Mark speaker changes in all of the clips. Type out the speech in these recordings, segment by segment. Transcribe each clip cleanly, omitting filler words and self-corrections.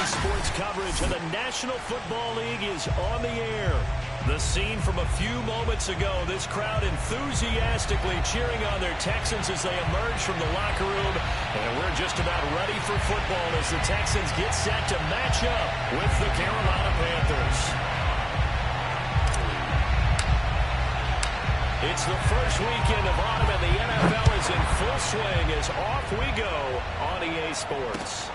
Speaker 1: Sports coverage of the National Football League is on the air. The scene from a few moments ago, this crowd enthusiastically cheering on their Texans as they emerge from the locker room. And we're just about ready for football as the Texans get set to match up with the Carolina Panthers. It's the first weekend of autumn, and the NFL is in full swing as off we go on EA Sports.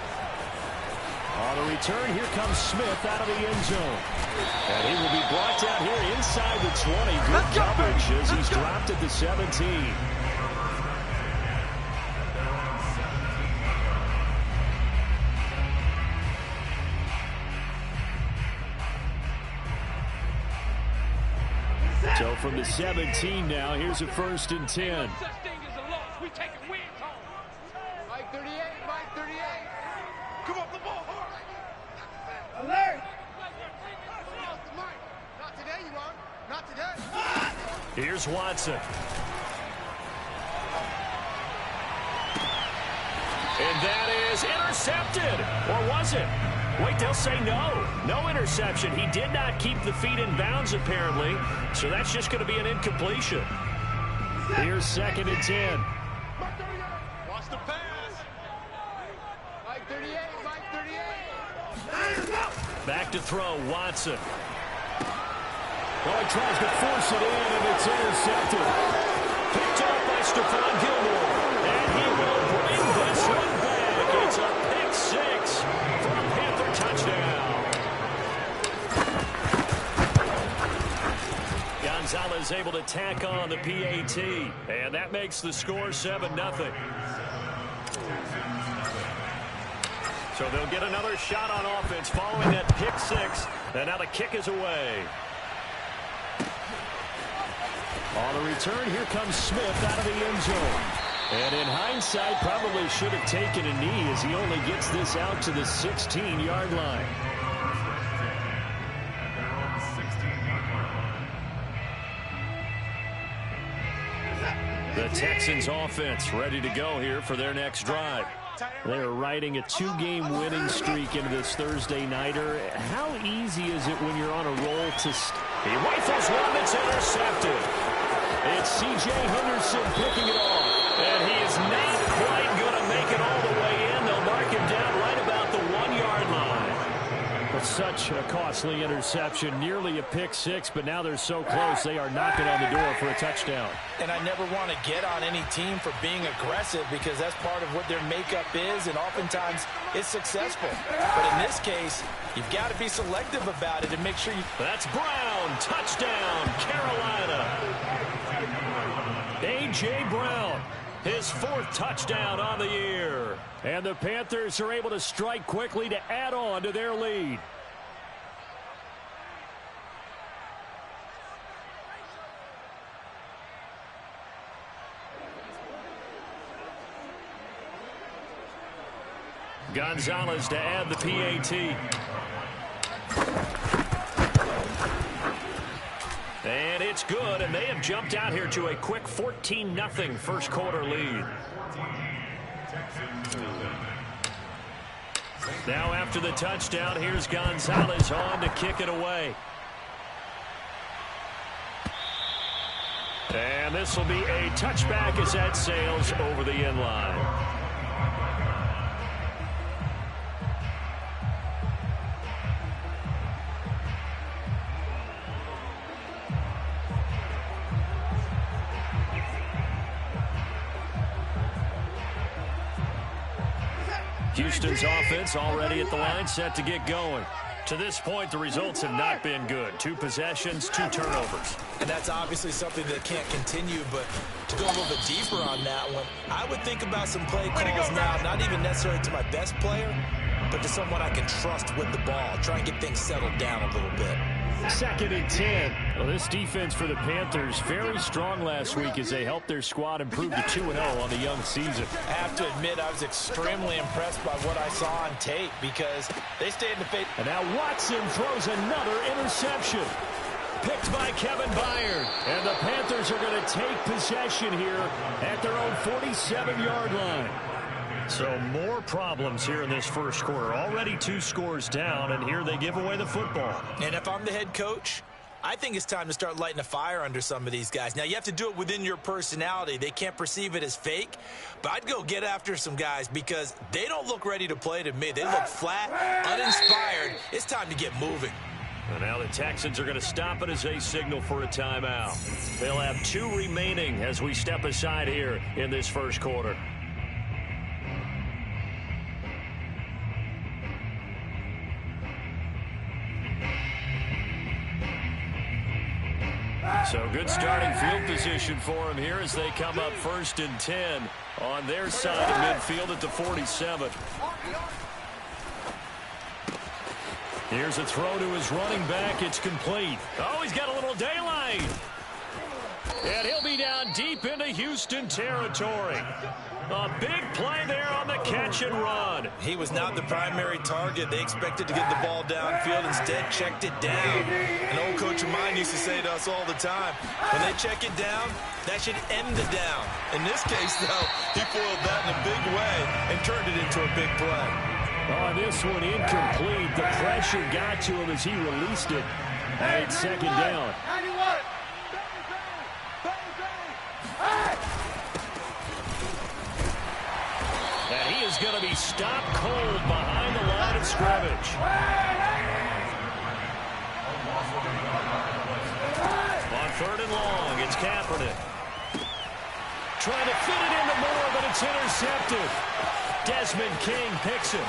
Speaker 1: On the return, here comes Smith out of the end zone. And he will be brought down here inside the 20. Good coverage as he's dropped at the 17. So from the 17 now, here's a 1st and 10.
Speaker 2: We take it wins home. Mike 38, Mike 38. Come up the ball hard. Alert. Not today, you won't. Not today.
Speaker 1: Here's Watson. And that is intercepted. Or was it? Wait, they'll say no. No interception. He did not keep the feet in bounds, apparently. So that's just going to be an incompletion. Here's 2nd and 10.
Speaker 2: Watch the pass. Mike 38, Mike 38.
Speaker 1: Back to throw, Watson. Well, he tries to force it in, and it's intercepted. Picked off by Stephon Gilmore. And he will bring this one back. It's a pick 6 for a Panther touchdown. Gonzalez able to tack on the PAT. And that makes the score 7-0. So they'll get another shot on offense following that pick 6. And now the kick is away. On the return, here comes Smith out of the end zone. And in hindsight, probably should have taken a knee as he only gets this out to the 16-yard line. The Texans offense ready to go here for their next drive. They're riding a 2-game winning streak into this Thursday nighter. How easy is it when you're on a roll to... He rifles one that's intercepted. It's C.J. Henderson picking it off. And he is not quite going to make it all the way in. They'll mark him down right about the 1-yard line. But such a costly interception. Nearly a pick 6, but now they're so close they are knocking on the door for a touchdown.
Speaker 3: And I never want to get on any team for being aggressive because that's part of what their makeup is, and oftentimes it's successful. But in this case, you've got to be selective about it and make sure you...
Speaker 1: That's Brown. Touchdown, Carolina. A.J. Brown, his 4th touchdown on the year. And the Panthers are able to strike quickly to add on to their lead. Gonzalez to add the PAT. And it's good, and they have jumped out here to a quick 14-0 first quarter lead. Now after the touchdown, here's Gonzalez on to kick it away. And this will be a touchback as that sails over the end line. Houston's offense already at the line, set to get going. To this point, the results have not been good. 2 possessions, 2 turnovers.
Speaker 3: And that's obviously something that can't continue, but to go a little bit deeper on that one, I would think about some play calls now, not even necessarily to my best player, but to someone I can trust with the ball. Try and get things settled down a little bit.
Speaker 1: 2nd and 10. Well, this defense for the Panthers very strong last week as they helped their squad improve to 2-0 on the young season.
Speaker 3: I have to admit I was extremely impressed by what I saw on tape because they stayed in the face.
Speaker 1: And now Watson throws another interception. Picked by Kevin Byard. And the Panthers are going to take possession here at their own 47-yard line. So more problems here in this first quarter. Already 2 scores down, and here they give away the football.
Speaker 3: And if I'm the head coach, I think it's time to start lighting a fire under some of these guys. Now, you have to do it within your personality. They can't perceive it as fake. But I'd go get after some guys because they don't look ready to play to me. They look flat, uninspired. It's time to get moving.
Speaker 1: And now the Texans are going to stop it as they signal for a timeout. They'll have 2 remaining as we step aside here in this first quarter. So good starting field position for them here as they come up 1st and 10 on their side of midfield at the 47. Here's a throw to his running back. It's complete. Oh, he's got a little daylight. And he'll be down deep into Houston territory. A big play there on the catch and run.
Speaker 3: He was not the primary target. They expected to get the ball downfield. Instead, checked it down. An old coach of mine used to say to us all the time, when they check it down, that should end the down. In this case, though, he foiled that in a big way and turned it into a big play.
Speaker 1: On this one, incomplete. The pressure got to him as he released it. And it's 2nd down. And he is going to be stopped cold behind the line of scrimmage. On 3rd and long, it's Kaepernick. Trying to fit it into Moore, but it's intercepted. Desmond King picks it.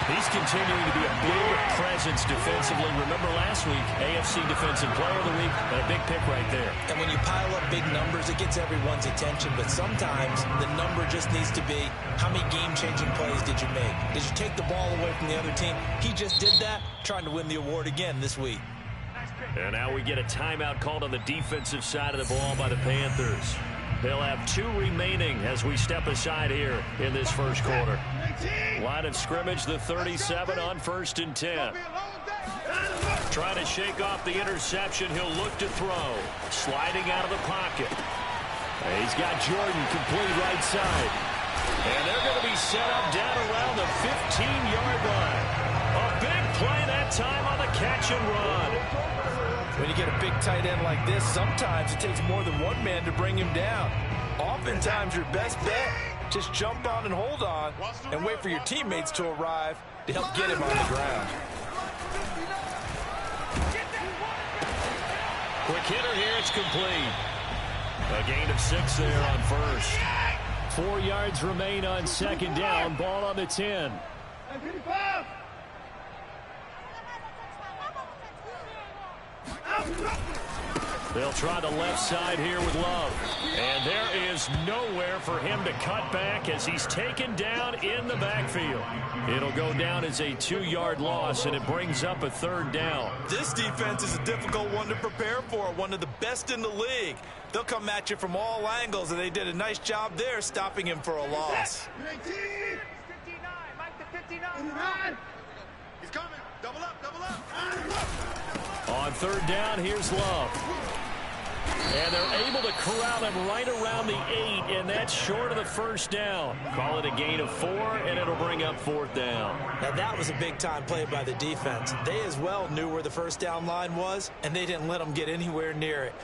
Speaker 1: He's continuing to be a big presence defensively. Remember last week, AFC Defensive Player of the Week, and a big pick right there.
Speaker 3: And when you pile up big numbers, it gets everyone's attention. But sometimes the number just needs to be, how many game-changing plays did you make? Did you take the ball away from the other team? He just did that, trying to win the award again this week.
Speaker 1: And now we get a timeout called on the defensive side of the ball by the Panthers. They'll have 2 remaining as we step aside here in this first quarter. Line of scrimmage, the 37 on 1st and 10. Trying to shake off the interception. He'll look to throw. Sliding out of the pocket. He's got Jordan complete right side. And they're going to be set up down around the 15-yard line. A big play that time on the catch and run.
Speaker 3: When you get a big tight end like this, sometimes it takes more than one man to bring him down. Oftentimes, your best bet, just jump on and hold on and wait for your teammates to arrive to help get him on the ground.
Speaker 1: Quick hitter here, it's complete. A gain of 6 there on 1st. 4 yards remain on 2nd down. Ball on the 10. They'll try the left side here with Love. And there is nowhere for him to cut back as he's taken down in the backfield. It'll go down as a 2-yard loss, and it brings up a 3rd down.
Speaker 3: This defense is a difficult one to prepare for, one of the best in the league. They'll come at you from all angles, and they did a nice job there stopping him for a loss.
Speaker 2: 59, Mike the 59. He's coming. Double up, double up.
Speaker 1: On 3rd down, here's Love. And they're able to corral him right around the 8, and that's short of the 1st down. Call it a gain of 4, and it'll bring up 4th down.
Speaker 3: Now, that was a big-time play by the defense. They as well knew where the 1st down line was, and they didn't let them get anywhere near it.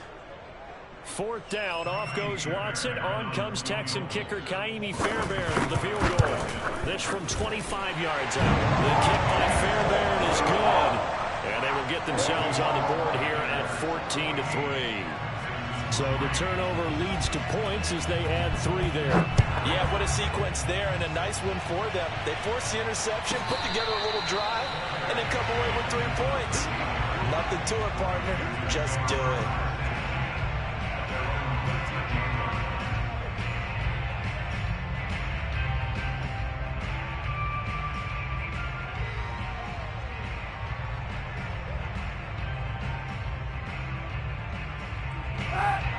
Speaker 1: 4th down, off goes Watson. On comes Texan kicker Kaimi Fairbairn for the field goal. This from 25 yards out. The kick by Fairbairn is good. And they will get themselves on the board here at 14-3. So the turnover leads to points as they add 3 there.
Speaker 3: Yeah, what a sequence there, and a nice one for them. They force the interception, put together a little drive, and then come away with 3 points. Nothing to it, partner. Just do it.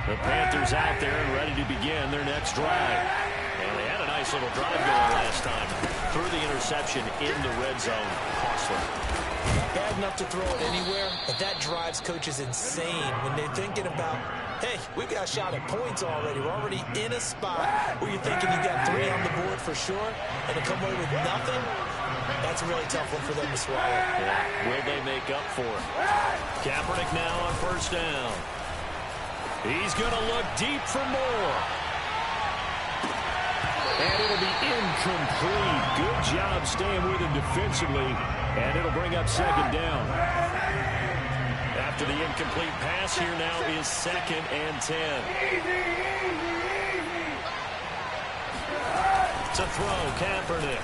Speaker 1: The Panthers out there and ready to begin their next drive. And they had a nice little drive going last time. Threw the interception in the red zone. Costly.
Speaker 3: Bad enough to throw it anywhere, but that drives coaches insane when they're thinking about, hey, we've got a shot at points already. We're already in a spot where you're thinking you got 3 on the board for sure, and to come away with nothing, that's a really tough one for them to swallow.
Speaker 1: Yeah. Will they make up for it? Kaepernick now on first down. He's going to look deep for more. And it'll be incomplete. Good job staying with him defensively. And it'll bring up second down. After the incomplete pass, here now is 2nd and 10. To throw, Kaepernick.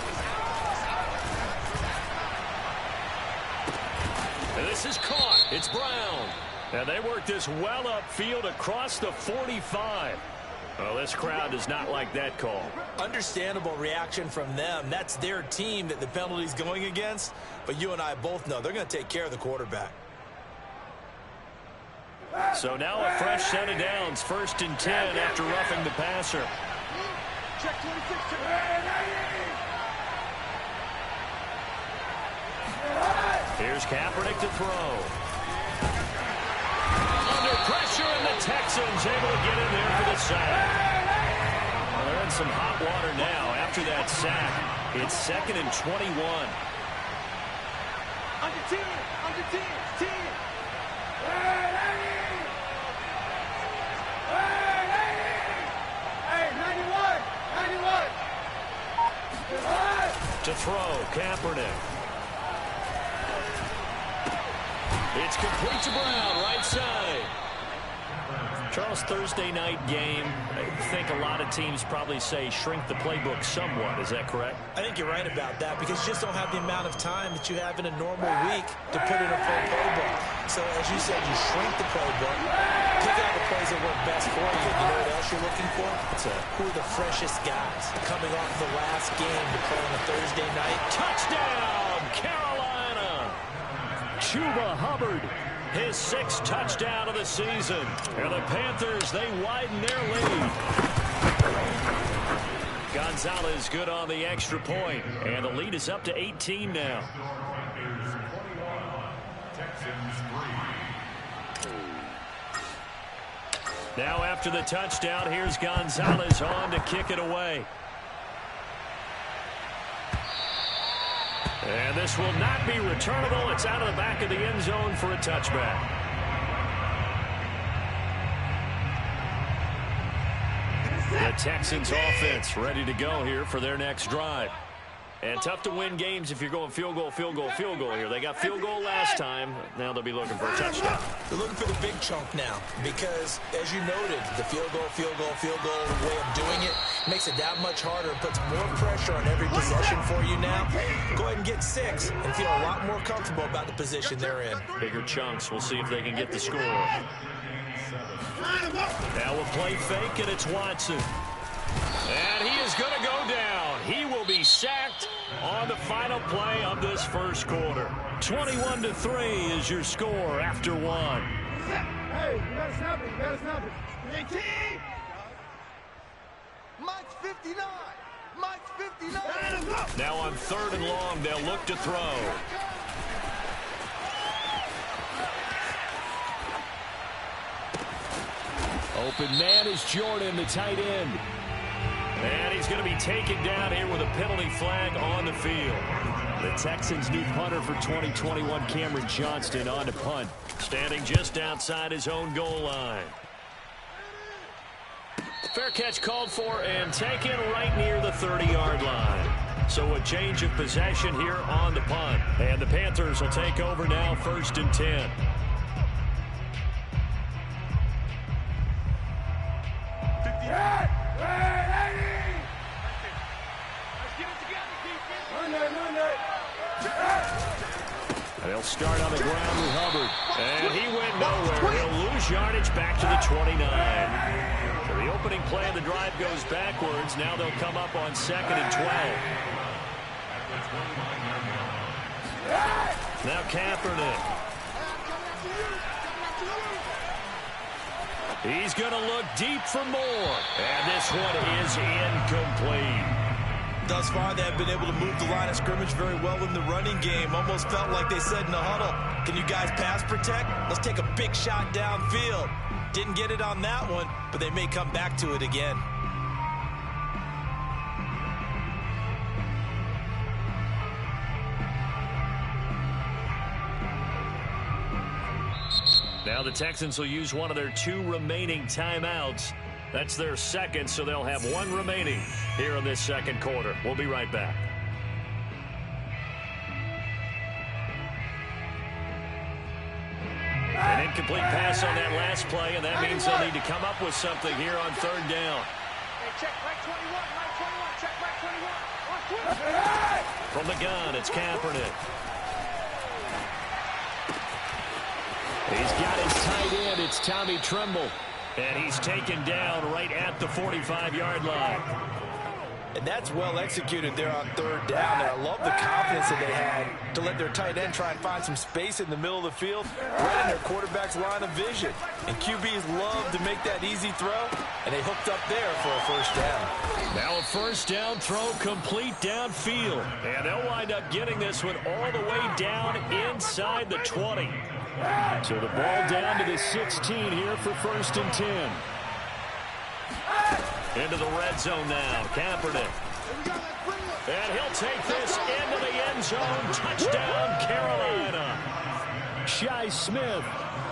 Speaker 1: And this is caught. It's Brown. And they work this well upfield across the 45. Well, this crowd does not like that call.
Speaker 3: Understandable reaction from them. That's their team that the penalty's going against. But you and I both know they're going to take care of the quarterback.
Speaker 1: So now a fresh set of downs. 1st and 10 after roughing the passer.
Speaker 2: Check 26.
Speaker 1: Here's Kaepernick to throw. Under pressure, and the Texans able to get in there for the sack. Well, they're in some hot water now after that sack. It's 2nd and 21.
Speaker 2: Under 10. Under 10. 10. Hey, 91. 91.
Speaker 1: To throw, Kaepernick. It's complete to Brown, right side. Charles, Thursday night game. I think a lot of teams probably say shrink the playbook somewhat. Is that correct?
Speaker 3: I think you're right about that because you just don't have the amount of time that you have in a normal week to put in a full playbook. So, as you said, you shrink the playbook, pick out the plays that work best for you. You know what else you're looking for? Who are the freshest guys coming off the last game to play on a Thursday night?
Speaker 1: Touchdown, Carolina! Chuba Hubbard, his 6th touchdown of the season. And the Panthers, they widen their lead. Gonzalez good on the extra point. And the lead is up to 18 now. Now after the touchdown, here's Gonzalez on to kick it away. And this will not be returnable. It's out of the back of the end zone for a touchback. The Texans offense ready to go here for their next drive. And tough to win games if you're going field goal, field goal, field goal here. They got field goal last time. Now they'll be looking for a touchdown.
Speaker 3: They're looking for the big chunk now because, as you noted, the field goal way of doing it makes it that much harder. It puts more pressure on every possession for you now. Go ahead and get 6 and feel a lot more comfortable about the position they're in.
Speaker 1: Bigger chunks. We'll see if they can get the score. Now we'll play fake, and it's Watson. And he is going to go down. He will be sacked on the final play of this first quarter. 21-3 is your score after 1.
Speaker 2: Hey, you gotta snap it. You gotta snap it. 18. Mike's 59. Mike's 59.
Speaker 1: Now on 3rd and long, they'll look to throw. Open man is Jordan, the tight end. And he's going to be taken down here with a penalty flag on the field. The Texans' new punter for 2021, Cameron Johnston, on to punt. Standing just outside his own goal line. Fair catch called for and taken right near the 30-yard line. So a change of possession here on the punt. And the Panthers will take over now, 1st and 10. They'll start on the ground with Hubbard. And he went nowhere. He'll lose yardage back to the 29. So the opening play of the drive goes backwards. Now they'll come up on 2nd and 12. Now Kaepernick. He's going to look deep for more. And this one is incomplete.
Speaker 3: thus far, they have been able to move the line of scrimmage very well in the running game. Almost felt like they said in the huddle, can you guys pass protect? Let's take a big shot downfield. Didn't get it on that one, but they may come back to it again.
Speaker 1: Now the Texans will use one of their 2 remaining timeouts. That's their second, so they'll have 1 remaining here in this second quarter. We'll be right back. An incomplete pass on that last play, and that means they'll need to come up with something here on third down.
Speaker 2: Hey, check right 21, right 21, check right 21.
Speaker 1: From the gun, it's Kaepernick. He's got his tight end. It's Tommy Tremble. And he's taken down right at the 45-yard line.
Speaker 3: And that's well executed there on third down. And I love the confidence that they had to let their tight end try and find some space in the middle of the field, right in their quarterback's line of vision. And QBs love to make that easy throw, and they hooked up there for a first down.
Speaker 1: Now a first down throw complete downfield. And they'll wind up getting this one all the way down inside the 20. So the ball down to the 16 here for 1st and 10. Into the red zone now. Kaepernick. And he'll take this into the end zone. Touchdown, Carolina. Shi Smith,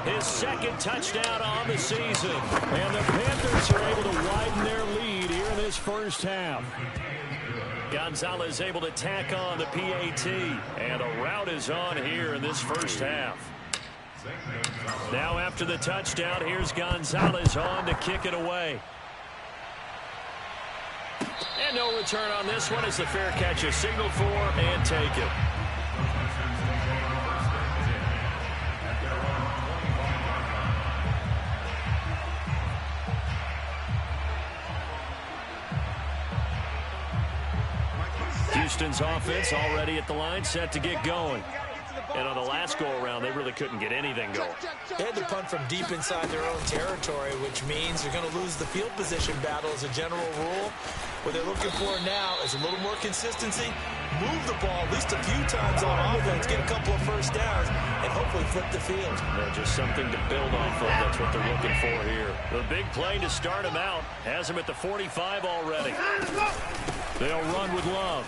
Speaker 1: his 2nd touchdown on the season. And the Panthers are able to widen their lead here in this first half. Gonzalez able to tack on the PAT. And a rout is on here in this first half. Now after the touchdown, here's Gonzalez on to kick it away. And no return on this one as the fair catch is signaled for and taken. Houston's offense already at the line, set to get going. And on the last go-around, they really couldn't get anything going.
Speaker 3: They had to punt from deep inside their own territory, which means you're going to lose the field position battle as a general rule. What they're looking for now is a little more consistency, move the ball at least a few times on offense, get a couple of first downs, and hopefully flip the field.
Speaker 1: Yeah, just something to build off of. That's what they're looking for here. The big play to start him out has him at the 45 already. They'll run with Love.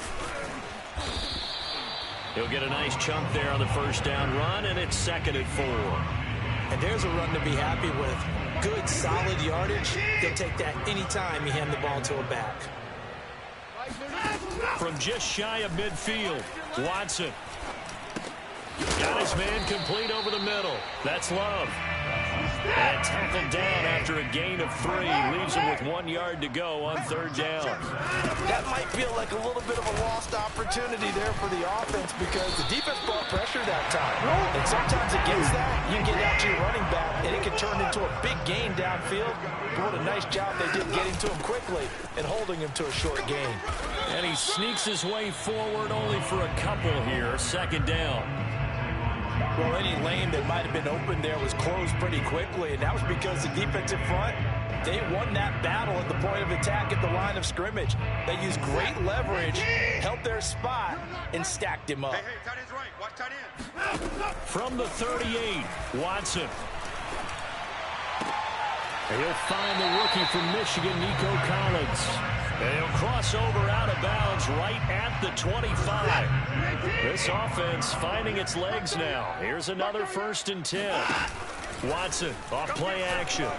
Speaker 1: He'll get a nice chunk there on the first down run, and it's 2nd and 4.
Speaker 3: And there's a run to be happy with. Good, solid yardage. They'll take that anytime you hand the ball to a back.
Speaker 1: From just shy of midfield, Watson. Got his man complete over the middle. That's Love. And tackled down after a gain of 3. Leaves him with 1 yard to go on third down.
Speaker 3: That might feel like a little bit of a lost opportunity there for the offense because the defense brought pressure that time. And sometimes against that, you get out to your running back, and it can turn into a big gain downfield. But what a nice job they did getting to him quickly and holding him to a short gain.
Speaker 1: And he sneaks his way forward only for a couple here. 2nd down.
Speaker 3: Well, any lane that might have been open there was closed pretty quickly, and that was because the defensive front, they won that battle at the point of attack at the line of scrimmage. They used great leverage, held their spot, and stacked him up.
Speaker 2: Hey, tight end's right. Watch tight end.
Speaker 1: From the 38, Watson. And he'll find the rookie from Michigan, Nico Collins. And he'll cross over out of bounds right at the 25. This offense finding its legs now. Here's another 1st and 10. Watson off play action.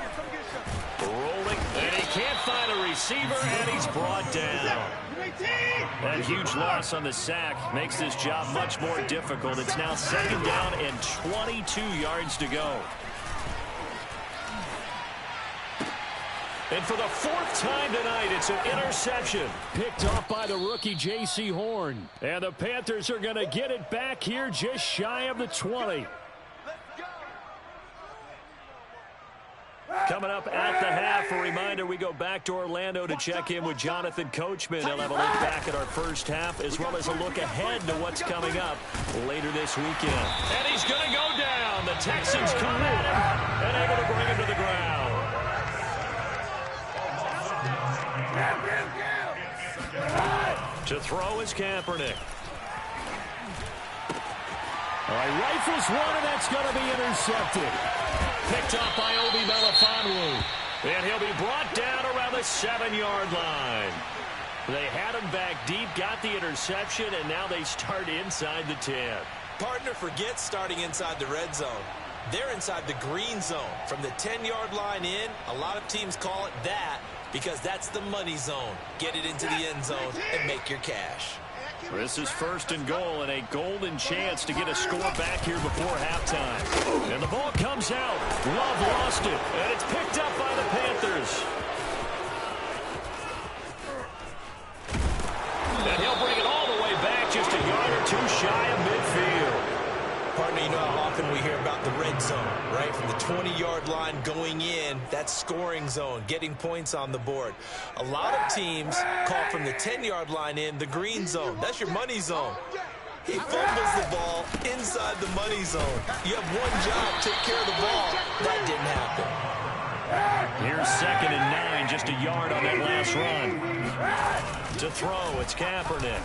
Speaker 1: Rolling, and he can't find a receiver, and he's brought down. That huge loss on the sack makes this job much more difficult. It's now 2nd down and 22 yards to go. And for the 4th time tonight, it's an interception picked off by the rookie J.C. Horn. And the Panthers are going to get it back here just shy of the 20. Coming up at the half, a reminder, we go back to Orlando to check in with Jonathan Coachman. He'll have a look back at our first half as well as a look ahead to what's coming up later this weekend. And he's going to go down. The Texans come at him and able to bring him to the ground. To throw is Kaepernick. All right, rifles one, and that's going to be intercepted. Picked up by Obi Melifonwu. And he'll be brought down around the 7-yard line. They had him back deep, got the interception, and now they start inside the 10.
Speaker 3: Partner forgets starting inside the red zone. They're inside the green zone. From the 10-yard line in, a lot of teams call it that because that's the money zone. Get it into the end zone and make your cash.
Speaker 1: This is 1st and goal and a golden chance to get a score back here before halftime. And the ball comes out. Love lost it, and it's picked up by the Panthers. And he'll bring it all the way back, just a yard or two shy of midfield.
Speaker 3: Partner, you know how often we hear about the red zone, right? From the 20-yard line going in, that's scoring zone, getting points on the board. A lot of teams call from the 10-yard line in the green zone. That's your money zone. He fumbles the ball inside the money zone. You have one job, take care of the ball. That didn't happen.
Speaker 1: Here's 2nd and 9, just a yard on that last run. To throw, it's Kaepernick.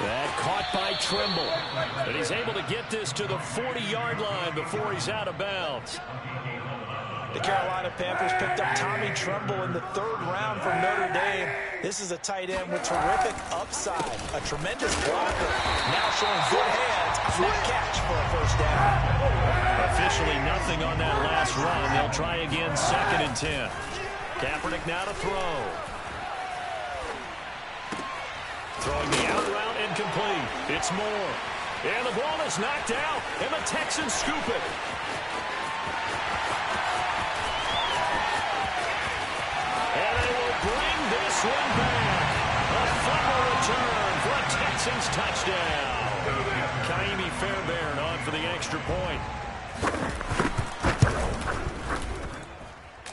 Speaker 1: That caught by Trimble. And he's able to get this to the 40-yard line before he's out of bounds.
Speaker 3: The Carolina Panthers picked up Tommy Tremble in the 3rd round from Notre Dame. This is a tight end with terrific upside, a tremendous blocker. Now showing good hands on that catch for a 1st down.
Speaker 1: Officially nothing on that last run. They'll try again 2nd and 10. Kaepernick now to throw. Throwing the out route incomplete. It's Moore. And the ball is knocked out, and the Texans scoop it. And they will bring this one back. A fumble return for a Texans touchdown. Kaimi Fairbairn on for the extra point.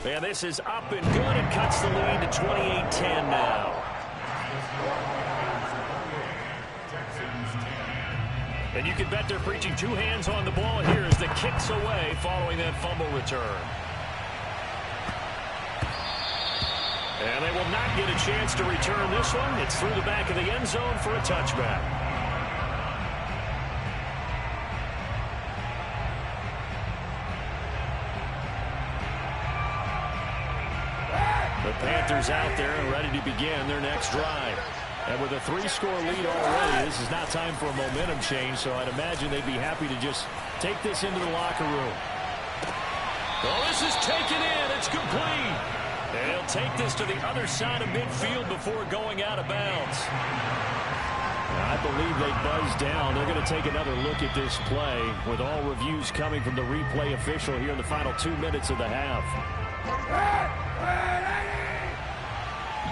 Speaker 1: And this is up and good. It cuts the lead to 28-10 now. And you can bet they're preaching 2 hands on the ball here as the kick's away following that fumble return. And they will not get a chance to return this one. It's through the back of the end zone for a touchback. The Panthers out there and ready to begin their next drive. And with a 3-score lead already, this is not time for a momentum change, so I'd imagine they'd be happy to just take this into the locker room. Well, this is taken in. It's complete. And he'll take this to the other side of midfield before going out of bounds. I believe they buzzed down. They're going to take another look at this play with all reviews coming from the replay official here in the final 2 minutes of the half.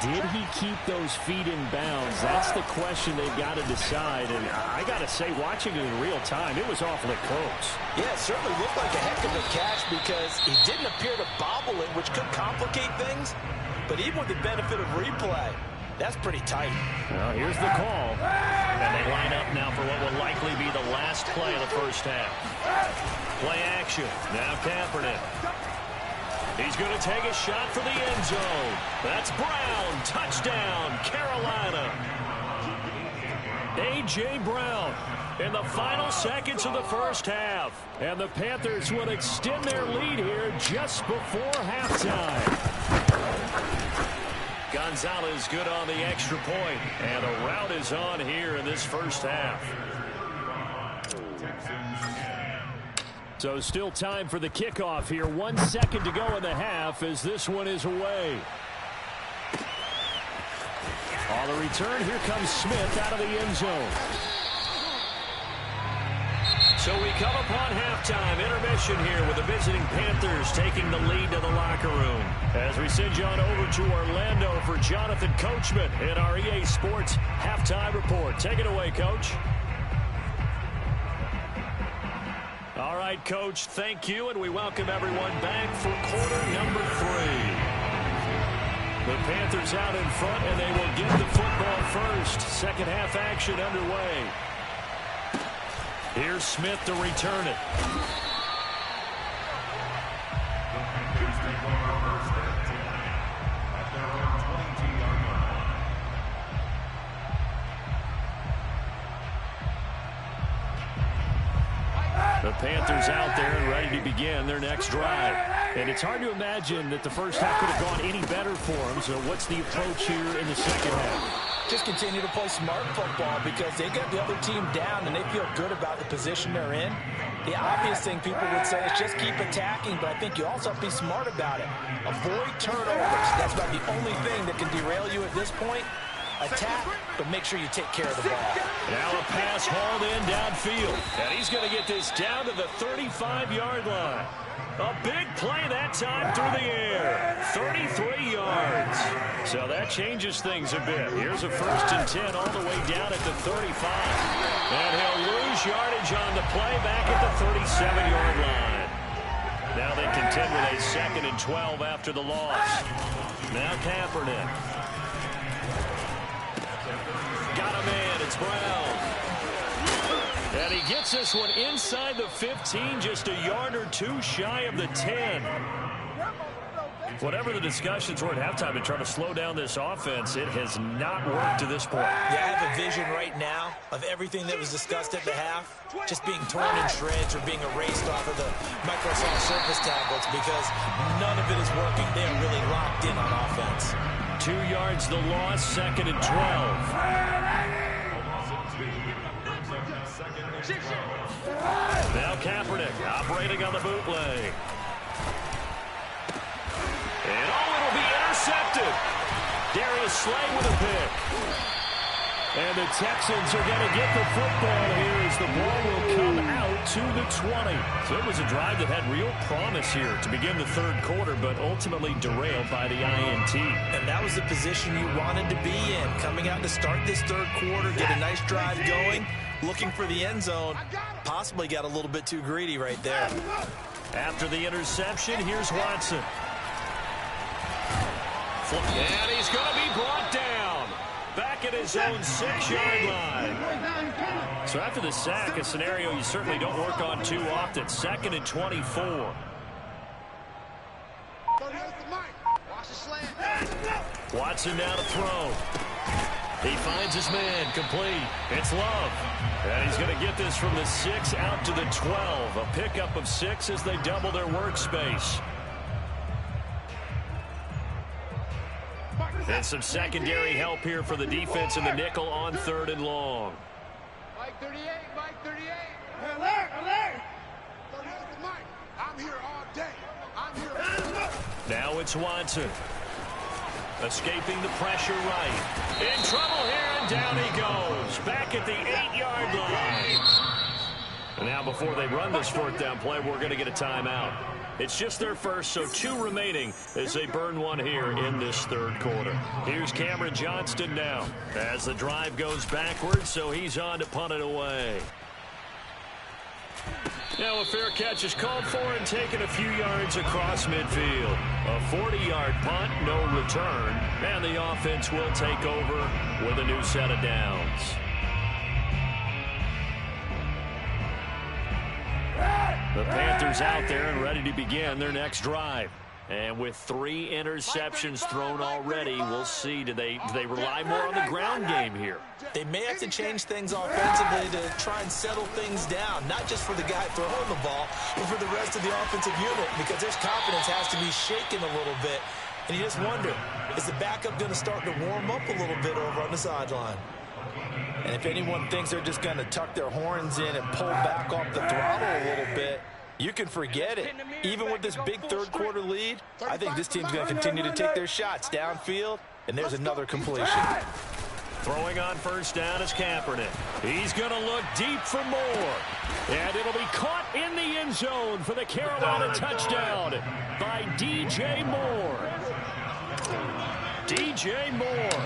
Speaker 1: Did he keep those feet in bounds? That's the question they've got to decide. And I got to say, watching it in real time, it was awfully close.
Speaker 3: Yeah, it certainly looked like a heck of a catch because he didn't appear to bobble it, which could complicate things. But even with the benefit of replay, that's pretty tight.
Speaker 1: Well, here's the call. And they line up now for what will likely be the last play of the 1st half. Play action. Now Kaepernick. He's going to take a shot for the end zone. That's Brown. Touchdown, Carolina. A.J. Brown in the final seconds of the 1st half. And the Panthers will extend their lead here just before halftime. Gonzalez good on the extra point. And a rout is on here in this 1st half. So still time for the kickoff here. 1 second to go in the half as this one is away. On the return, here comes Smith out of the end zone. So we come upon halftime intermission here with the visiting Panthers taking the lead to the locker room. As we send you on over to Orlando for Jonathan Coachman in our EA Sports halftime report. Take it away, Coach. All right, Coach, thank you, and we welcome everyone back for quarter number 3. The Panthers out in front, and they will get the football first. Second half action underway. Here's Smith to return it. The Panthers out there and ready to begin their next drive. And it's hard to imagine that the first half could have gone any better for them. So what's the approach here in the second half?
Speaker 3: Just continue to play smart football because they got the other team down and they feel good about the position they're in. The obvious thing people would say is just keep attacking, but I think you also have to be smart about it. Avoid turnovers. That's about the only thing that can derail you at this point. Attack, but make sure you take care of the ball.
Speaker 1: Now a pass hauled in downfield. And he's going to get this down to the 35-yard line. A big play that time through the air. 33 yards. So that changes things a bit. Here's a 1st and 10 all the way down at the 35. And he'll lose yardage on the play back at the 37-yard line. Now they contend with a 2nd and 12 after the loss. Now Kaepernick. Got a man, it's Brown. And he gets this one inside the 15, just a yard or two shy of the 10. Whatever the discussions were at halftime to try to slow down this offense, it has not worked to this point.
Speaker 3: Yeah, I have a vision right now of everything that was discussed at the half just being torn in shreds or being erased off of the Microsoft Surface tablets because none of it is working. They are really locked in on offense.
Speaker 1: 2 yards the loss, 2nd and 12. Now Kaepernick operating on the bootleg. And it'll be intercepted. Darius Slay with a pick. And the Texans are going to get the football here as the ball will come out to the 20. So it was a drive that had real promise here to begin the 3rd quarter, but ultimately derailed by the INT.
Speaker 3: And that was the position you wanted to be in. Coming out to start this 3rd quarter, get a nice drive going, looking for the end zone. Possibly got a little bit too greedy right there.
Speaker 1: After the interception, here's Watson. And he's going to be brought down. Back at his own 6-yard line. So after the sack, a scenario you certainly don't work on too often. 2nd and 24. Watson now to throw. He finds his man, complete. It's Love. And he's going to get this from the 6 out to the 12. A pickup of 6 as they double their workspace. And some secondary help here for the defense in the nickel on 3rd and long.
Speaker 2: Mike 38, Mike 38. Alert. I'm here all day. I'm here all day.
Speaker 1: Now it's Watson. Escaping the pressure right. In trouble here, and down he goes. Back at the 8-yard line. And now before they run this 4th down play, we're going to get a timeout. It's just their first, so 2 remaining as they burn one here in this 3rd quarter. Here's Cameron Johnston now as the drive goes backwards, so he's on to punt it away. Now a fair catch is called for and taken a few yards across midfield. A 40-yard punt, no return, and the offense will take over with a new set of downs. The Panthers out there and ready to begin their next drive. And with 3 interceptions thrown already, we'll see. Do they rely more on the ground game here?
Speaker 3: They may have to change things offensively to try and settle things down, not just for the guy throwing the ball, but for the rest of the offensive unit, because his confidence has to be shaken a little bit. And you just wonder, is the backup going to start to warm up a little bit over on the sideline? And if anyone thinks they're just going to tuck their horns in and pull back off the throttle a little bit, you can forget it. Even with this big 3rd quarter lead, I think this team's going to continue to take their shots downfield, and there's another completion.
Speaker 1: Throwing on 1st down is Kaepernick. He's going to look deep for more. And it'll be caught in the end zone for the Carolina touchdown by D.J. Moore. D.J. Moore,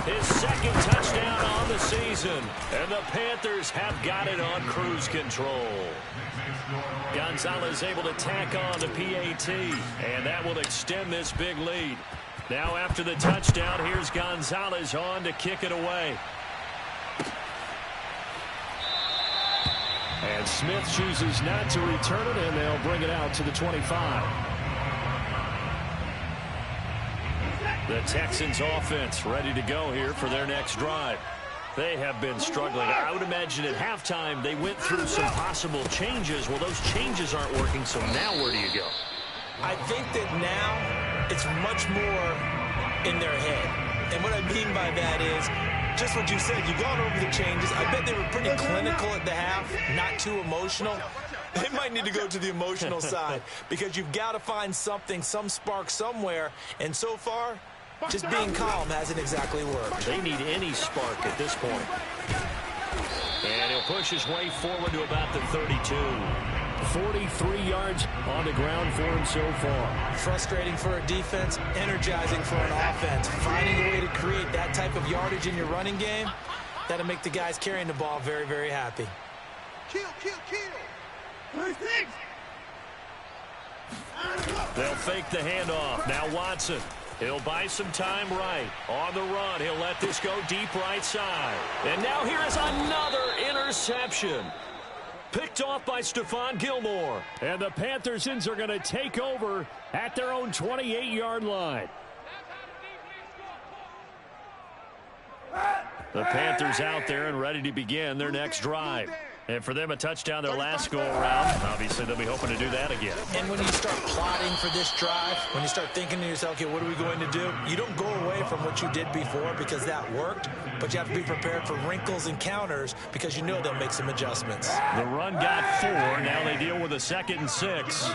Speaker 1: his 2nd touchdown on the season. And the Panthers have got it on cruise control. Gonzalez able to tack on the PAT, and that will extend this big lead. Now after the touchdown, here's Gonzalez on to kick it away. And Smith chooses not to return it, and they'll bring it out to the 25. The Texans offense ready to go here for their next drive. They have been struggling. I would imagine at halftime they went through some possible changes. Well, those changes aren't working, so now where do you go?
Speaker 3: I think that now it's much more in their head. And what I mean by that is just what you said. You've gone over the changes. I bet they were pretty clinical at the half, not too emotional. They might need to go to the emotional side because you've got to find something, some spark somewhere. And so far, just being calm hasn't exactly worked.
Speaker 1: They need any spark at this point. And he'll push his way forward to about the 32. 43 yards on the ground for him so far.
Speaker 3: Frustrating for a defense, energizing for an offense. Finding a way to create that type of yardage in your running game, that'll make the guys carrying the ball very, very happy.
Speaker 2: Kill, kill, kill.
Speaker 1: They'll fake the handoff. Now Watson. He'll buy some time right. On the run, he'll let this go deep right side. And now here is another interception. Picked off by Stephon Gilmore. And the Panthersons are going to take over at their own 28-yard line. The Panthers out there and ready to begin their next drive. And for them, a touchdown their last go-around. Obviously, they'll be hoping to do that again.
Speaker 3: And when you start plotting for this drive, when you start thinking to yourself, okay, what are we going to do? You don't go away from what you did before because that worked, but you have to be prepared for wrinkles and counters because you know they'll make some adjustments.
Speaker 1: The run got 4. Now they deal with a 2nd and 6.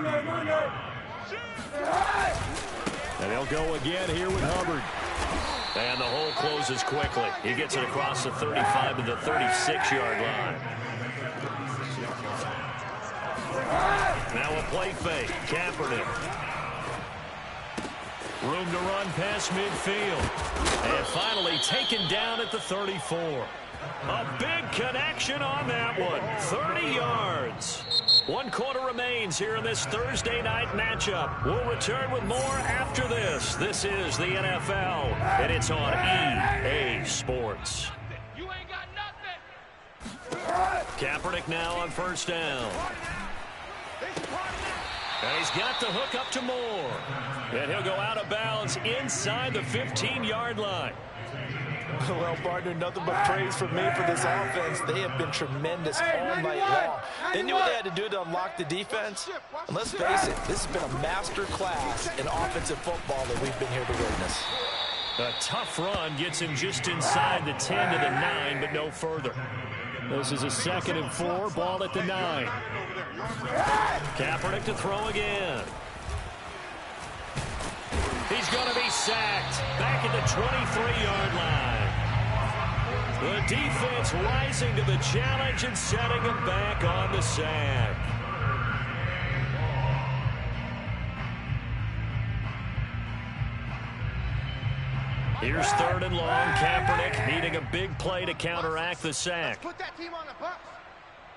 Speaker 1: And they'll go again here with Hubbard. And the hole closes quickly. He gets it across the 35 to the 36-yard line. Now a play fake. Kaepernick. Room to run past midfield. And finally taken down at the 34. A big connection on that one. 30 yards. 1 quarter remains here in this Thursday night matchup. We'll return with more after this. This is the NFL, and it's on EA Sports.
Speaker 2: You ain't got nothing.
Speaker 1: Kaepernick now on first down. And he's got the hook up to Moore. And he'll go out of bounds inside the 15-yard line.
Speaker 3: Well, partner, nothing but praise from me for this offense. They have been tremendous all night long. They knew what they had to do to unlock the defense. And let's face it, this has been a master class in offensive football that we've been here to witness.
Speaker 1: A tough run gets him just inside the 10 to the 9, but no further. This is a 2nd and 4, ball at the 9. Kaepernick to throw again. He's going to be sacked back at the 23-yard line. The defense rising to the challenge and setting him back on the sack. Here's 3rd and long. Kaepernick needing a big play to counteract the sack.
Speaker 2: Put that team on the bus.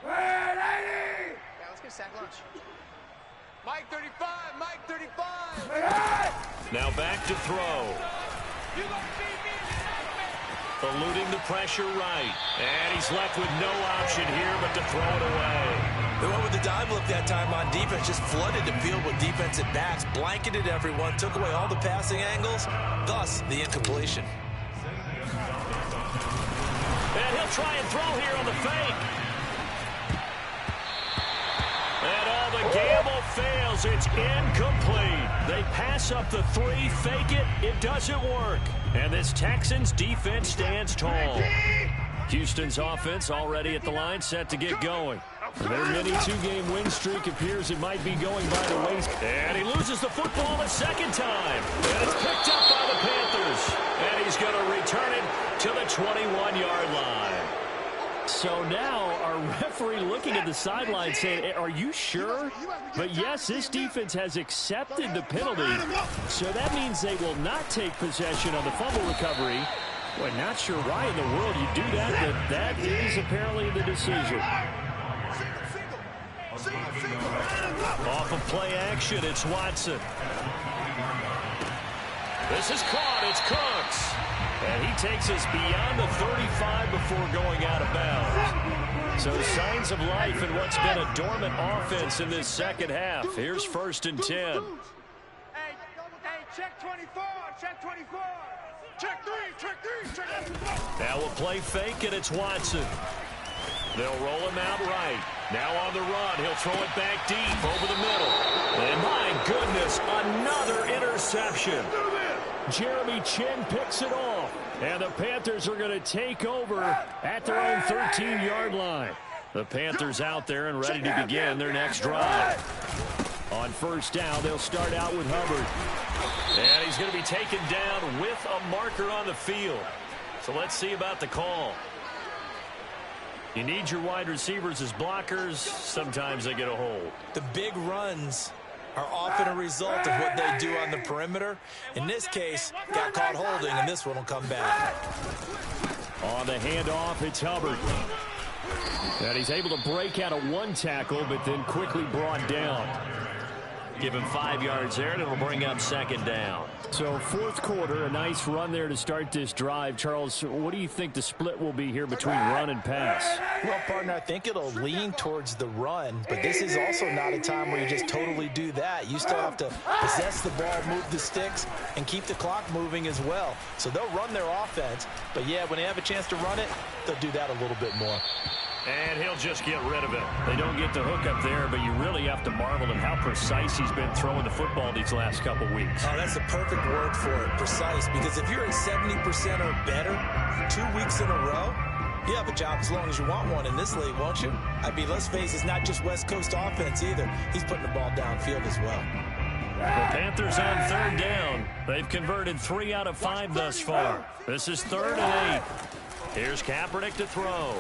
Speaker 2: Yeah, let's get sack lunch. Mike 35, Mike 35.
Speaker 1: Now back to throw.
Speaker 2: You gonna see me?
Speaker 1: Eluding the pressure right. And he's left with no option here but to throw it away.
Speaker 3: They went with the dive look that time on defense, just flooded the field with defensive backs, blanketed everyone, took away all the passing angles, thus the incompletion.
Speaker 1: And he'll try and throw here on the fake. And all the gamble fails. It's incomplete. They pass up the 3, fake it. It doesn't work. And this Texans defense stands tall. Houston's offense already at the line, set to get going. Their mini 2-game win streak appears it might be going by the wayside. And he loses the football a 2nd time. And it's picked up by the Panthers. And he's going to return it to the 21-yard line. So now our referee looking at the sideline saying, are you sure? But yes, this defense has accepted the penalty. So that means they will not take possession on the fumble recovery. Boy, not sure why in the world you do that, but that is apparently the decision. Off of play action, it's Watson. This is caught, it's Cooks. And he takes us beyond the 35 before going out of bounds. So signs of life in what's been a dormant offense in this second half. Here's 1st and 10.
Speaker 2: Hey, check 24, check 24.
Speaker 1: Now we'll play fake, and it's Watson. They'll roll him out right. Now on the run, he'll throw it back deep over the middle. And my goodness, another interception. Jeremy Chinn picks it off. And the Panthers are going to take over at their own 13-yard line. The Panthers out there and ready to begin their next drive. On first down, they'll start out with Hubbard. And he's going to be taken down with a marker on the field. So let's see about the call. You need your wide receivers as blockers. Sometimes they get a hold.
Speaker 3: The big runs are often a result of what they do on the perimeter. In this case, got caught holding, and this one will come back.
Speaker 1: On the handoff, it's Hubbard. And he's able to break out of one tackle, but then quickly brought down. Give him 5 yards there, and it'll bring up second down. So fourth quarter, a nice run there to start this drive. Charles, what do you think the split will be here between run and pass?
Speaker 3: Well, partner, I think it'll lean towards the run, but this is also not a time where you just totally do that. You still have to possess the ball, move the sticks, and keep the clock moving as well. So they'll run their offense, but yeah, when they have a chance to run it, they'll do that a little bit more.
Speaker 1: And he'll just get rid of it. They don't get the hook up there, but you really have to marvel at how precise he's been throwing the football these last couple weeks.
Speaker 3: Oh, that's the perfect word for it, precise. Because if you're at 70% or better 2 weeks in a row, you have a job as long as you want one in this league, won't you? I mean, let's face it, it's not just West Coast offense either. He's putting the ball downfield as well.
Speaker 1: The Panthers on third down. They've converted 3 out of 5 thus far. This is 3rd and 8. Here's Kaepernick to throw.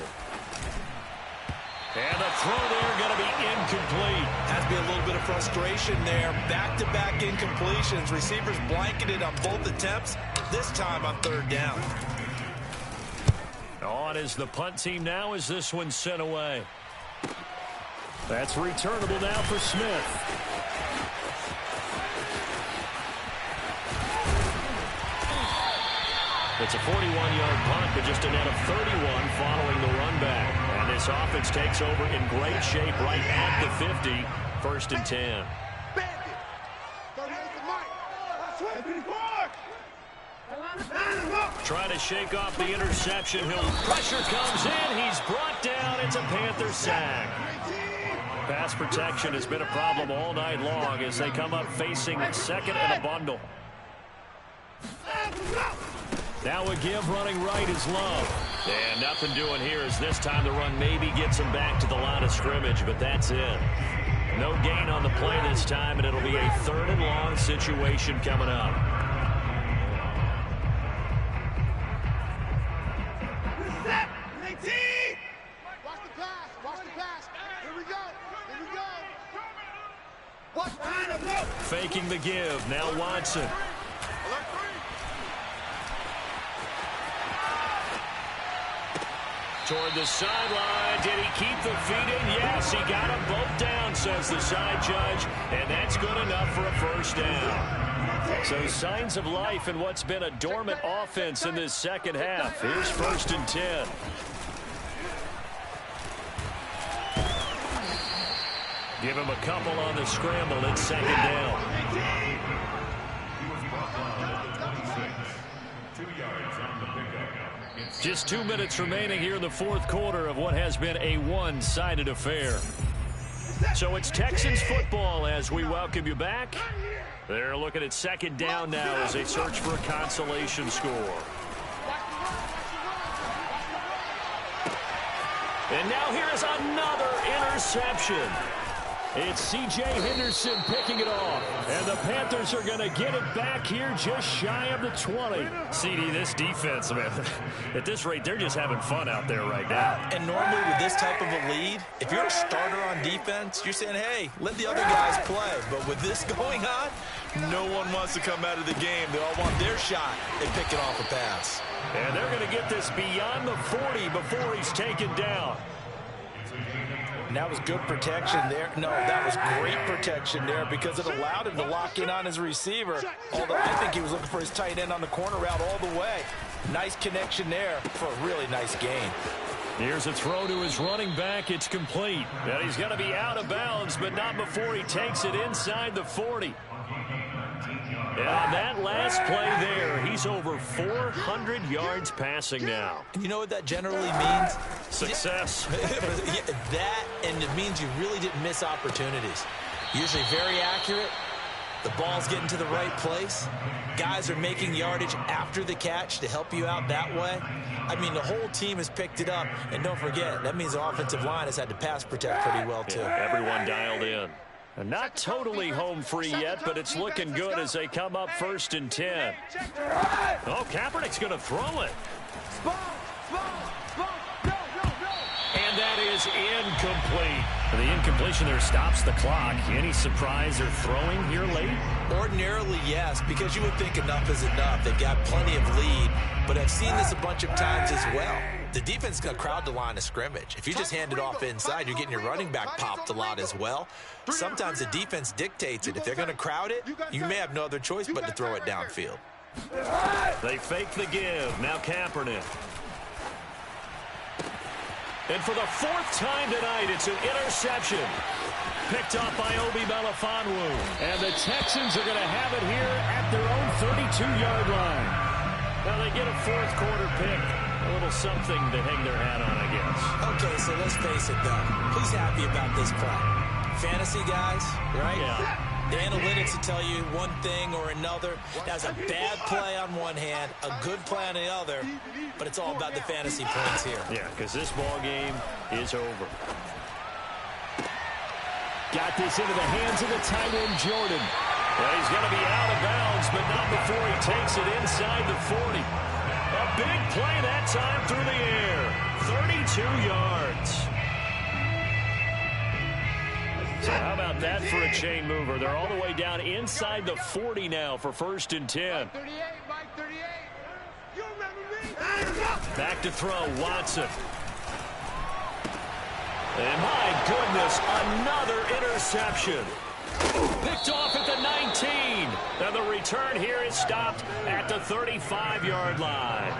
Speaker 1: And the throw there going to be incomplete.
Speaker 3: Has to be a little bit of frustration there. Back-to-back incompletions. Receivers blanketed on both attempts, this time on 3rd down.
Speaker 1: On is the punt team now as this one's sent away. That's returnable now for Smith. It's a 41-yard punt, but just a net of 31 following the run back. And this offense takes over in great shape right at the 50. 1st and 10. Trying to shake off the interception. Pressure comes in. He's brought down. It's a Panther sack. Pass protection has been a problem all night long as they come up facing 2nd and a bundle. Now a give running right is Love. And nothing doing here as this time the run maybe gets him back to the line of scrimmage, but that's it. No gain on the play this time, and it'll be a 3rd and long situation coming up.
Speaker 2: Watch the pass. Watch the pass. Here we go. Here we go. Watch.
Speaker 1: Faking the give. Now Watson. Toward the sideline. Did he keep the feet in? Yes, he got them both down, says the side judge. And that's good enough for a 1st down. So signs of life in what's been a dormant offense in this second half. Here's 1st and 10. Give him a couple on the scramble. It's 2nd down. Just 2 minutes remaining here in the 4th quarter of what has been a one-sided affair. So it's Texans football as we welcome you back. They're looking at 2nd down now as they search for a consolation score. And now here's another interception. It's C.J. Henderson picking it off. And the Panthers are going to get it back here just shy of the 20. CD, this defense, man, at this rate, they're just having fun out there right now.
Speaker 3: And normally with this type of a lead, if you're a starter on defense, you're saying, hey, let the other guys play. But with this going on, no one wants to come out of the game. They all want their shot at picking off a pass.
Speaker 1: And they're going to get this beyond the 40 before he's taken down.
Speaker 3: And that was good protection there. No, that was great protection there because it allowed him to lock in on his receiver. Although I think he was looking for his tight end on the corner route all the way. Nice connection there for a really nice gain.
Speaker 1: Here's a throw to his running back. It's complete. And he's going to be out of bounds, but not before he takes it inside the 40. And on that last play there, he's over 400 yards passing now.
Speaker 3: You know what that generally means?
Speaker 1: Success.
Speaker 3: That, and it means you really didn't miss opportunities. Usually very accurate. The ball's getting to the right place. Guys are making yardage after the catch to help you out that way. I mean, the whole team has picked it up. And don't forget, that means the offensive line has had to pass protect pretty well, too.
Speaker 1: Yeah, everyone dialed in. And not totally home free yet, but it's looking good as they come up 1st and 10. Oh, Kaepernick's going to throw it. And that is incomplete. The incompletion there stops the clock. Any surprise they're throwing here late?
Speaker 3: Ordinarily, yes, because you would think enough is enough. They've got plenty of lead, but I've seen this a bunch of times as well. The defense is going to crowd the line of scrimmage. If you just hand it off inside, you're getting your running back popped a lot as well. Sometimes the defense dictates it. If they're going to crowd it, you may have no other choice but to throw it downfield.
Speaker 1: They fake the give. Now Kaepernick. And for the 4th time tonight, it's an interception. Picked up by Obi Melifonwu. And the Texans are going to have it here at their own 32-yard line. Now they get a 4th quarter pick. A little something to hang their hat on, I guess.
Speaker 3: Okay, so let's face it, though. Who's happy about this play? Fantasy guys, right?
Speaker 1: Yeah.
Speaker 3: The analytics will tell you one thing or another. That's a bad play on one hand, a good play on the other, but it's all about the fantasy points here.
Speaker 1: Yeah, because this ball game is over. Got this into the hands of the tight end, Jordan. Well, he's going to be out of bounds, but not before he takes it inside the 40. A big play that time through the air. 32 yards. So how about that for a chain mover? They're all the way down inside the 40 now for 1st and 10. Back to throw, Watson. And my goodness, another interception. Picked off at the 19. And the return here is stopped at the 35-yard line.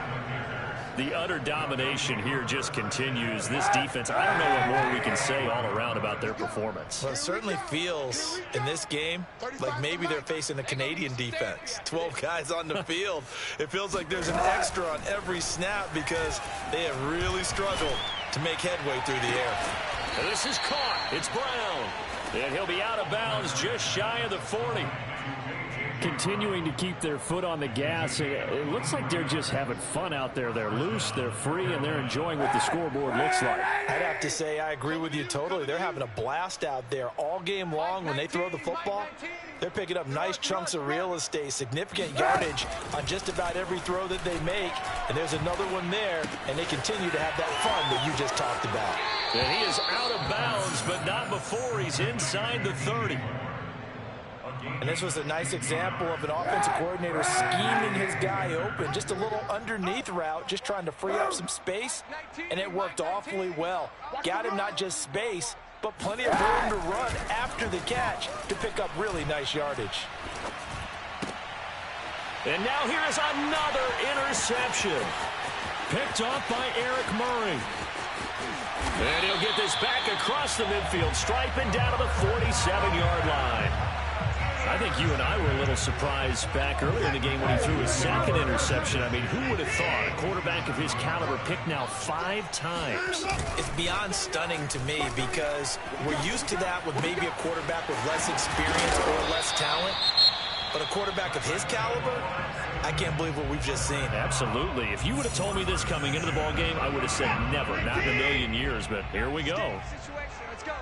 Speaker 1: The utter domination here just continues. This defense, I don't know what more we can say all around about their performance.
Speaker 3: Well, it certainly feels in this game like maybe they're facing a Canadian defense. 12 guys on the field. It feels like there's an extra on every snap because they have really struggled to make headway through the air.
Speaker 1: And this is caught. It's Brown. And he'll be out of bounds just shy of the 40. Continuing to keep their foot on the gas. It looks like they're just having fun out there. They're loose, they're free, and they're enjoying what the scoreboard looks like.
Speaker 3: I'd have to say I agree with you totally. They're having a blast out there all game long when they throw the football. They're picking up nice chunks of real estate, significant yardage on just about every throw that they make. And there's another one there, and they continue to have that fun that you just talked about.
Speaker 1: And he is out of bounds, but not before he's inside the 30.
Speaker 3: And this was a nice example of an offensive coordinator scheming his guy open. Just a little underneath route, just trying to free up some space, and it worked awfully well. Got him not just space, but plenty of room to run after the catch to pick up really nice yardage.
Speaker 1: And now here is another interception. Picked off by Eric Murray. And he'll get this back across the midfield, striping down to the 47-yard line. I think you and I were a little surprised back earlier in the game when he threw his 2nd interception. I mean, who would have thought a quarterback of his caliber picked now 5 times?
Speaker 3: It's beyond stunning to me because we're used to that with maybe a quarterback with less experience or less talent. But a quarterback of his caliber, I can't believe what we've just seen.
Speaker 1: Absolutely. If you would have told me this coming into the ball game, I would have said never, not in a million years. But here we go.
Speaker 2: Let's go.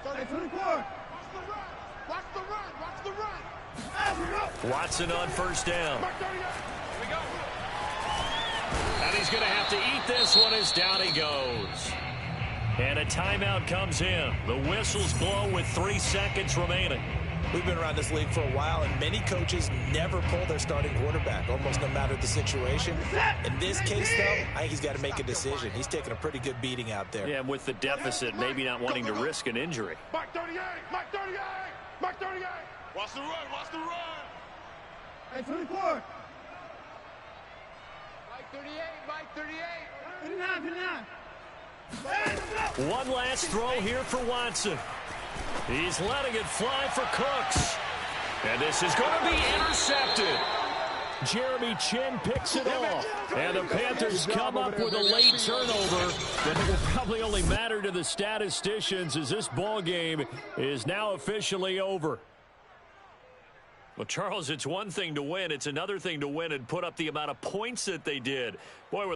Speaker 2: Watch the run. Watch the run.
Speaker 1: Watson on 1st down. And he's going to have to eat this one as down he goes. And a timeout comes in. The whistles blow with 3 seconds remaining.
Speaker 3: We've been around this league for a while, and many coaches never pull their starting quarterback, almost no matter the situation. In this case, though, I think he's got to make a decision. He's taking a pretty good beating out there.
Speaker 1: Yeah, with the deficit, maybe not wanting to risk an injury.
Speaker 2: Mark 38! Mark 38! Mark 38! Watch the run! Watch the run! Hey, 24! Mike 38! Mike 38!
Speaker 1: One last throw here for Watson. He's letting it fly for Cooks. And this is going to be intercepted. Jeremy Chinn picks it off. And the Panthers come up with a late turnover, but it will probably only matter to the statisticians as this ball game is now officially over. Well, Charles, it's one thing to win. It's another thing to win and put up the amount of points that they did. Boy,